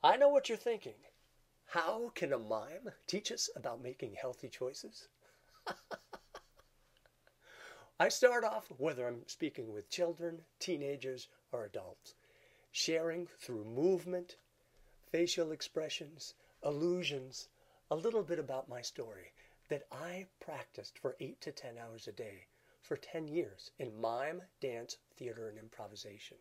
I know what you're thinking. How can a mime teach us about making healthy choices? I start off whether I'm speaking with children, teenagers, or adults, sharing through movement, facial expressions, illusions, a little bit about my story that I practiced for 8 to 10 hours a day for 10 years in mime, dance, theater, and improvisation.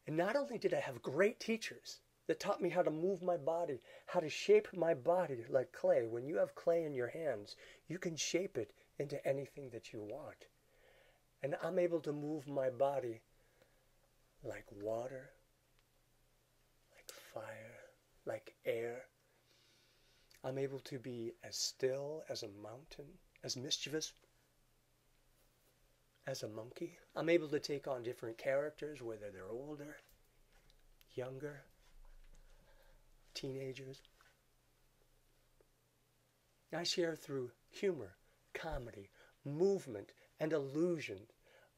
And not only did I have great teachers that taught me how to move my body, how to shape my body like clay. When you have clay in your hands, you can shape it into anything that you want. And I'm able to move my body like water, like fire, like air. I'm able to be as still as a mountain, as mischievous as a monkey. I'm able to take on different characters, whether they're older, younger, teenagers. I share through humor, comedy, movement, and illusion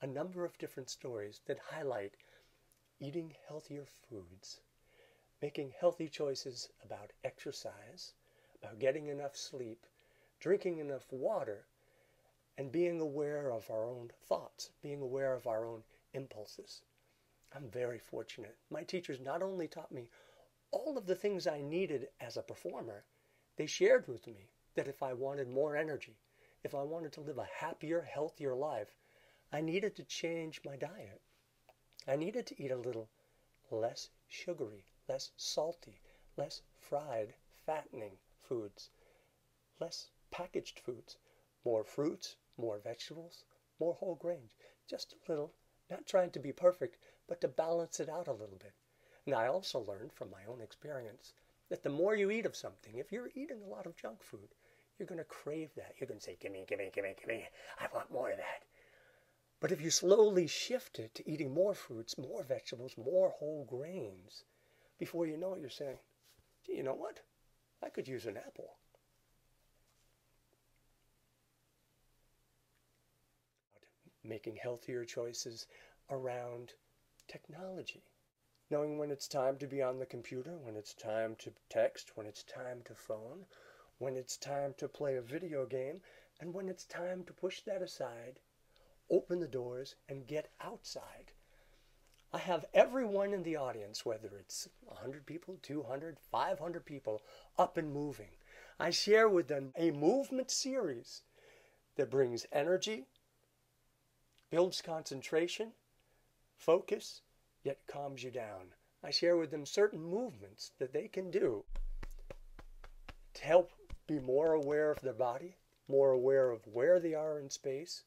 a number of different stories that highlight eating healthier foods, making healthy choices about exercise, about getting enough sleep, drinking enough water, and being aware of our own thoughts, being aware of our own impulses. I'm very fortunate. My teachers not only taught me all of the things I needed as a performer, they shared with me that if I wanted more energy, if I wanted to live a happier, healthier life, I needed to change my diet. I needed to eat a little less sugary, less salty, less fried, fattening foods, less packaged foods, more fruits, more vegetables, more whole grains, just a little, not trying to be perfect, but to balance it out a little bit. And I also learned from my own experience that the more you eat of something, if you're eating a lot of junk food, you're going to crave that. You're going to say, give me, give me, give me, give me. I want more of that. But if you slowly shift it to eating more fruits, more vegetables, more whole grains, before you know it, you're saying, gee, you know what? I could use an apple. Making healthier choices around technology. Knowing when it's time to be on the computer, when it's time to text, when it's time to phone, when it's time to play a video game, and when it's time to push that aside, open the doors, and get outside. I have everyone in the audience, whether it's 100 people, 200, 500 people, up and moving. I share with them a movement series that brings energy, builds concentration, focus, yet calms you down. I share with them certain movements that they can do to help be more aware of their body, more aware of where they are in space,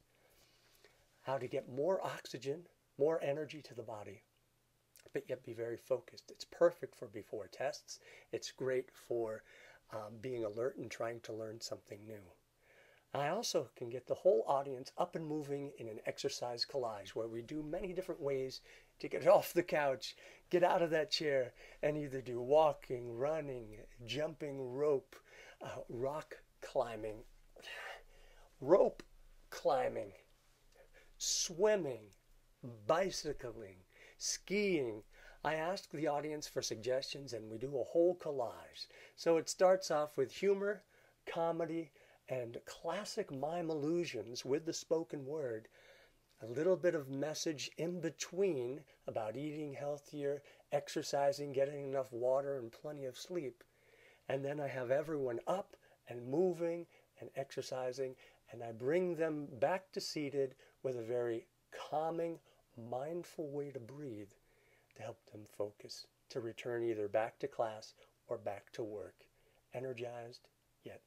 how to get more oxygen, more energy to the body, but yet be very focused. It's perfect for before tests. It's great for being alert and trying to learn something new. I also can get the whole audience up and moving in an exercise collage where we do many different ways to get off the couch, get out of that chair, and either do walking, running, jumping rope, rock climbing, rope climbing, swimming, bicycling, skiing. I ask the audience for suggestions and we do a whole collage. So it starts off with humor, comedy, and classic mime illusions with the spoken word. A little bit of message in between about eating healthier, exercising, getting enough water, and plenty of sleep. And then I have everyone up and moving and exercising, and I bring them back to seated with a very calming, mindful way to breathe to help them focus, to return either back to class or back to work, energized yet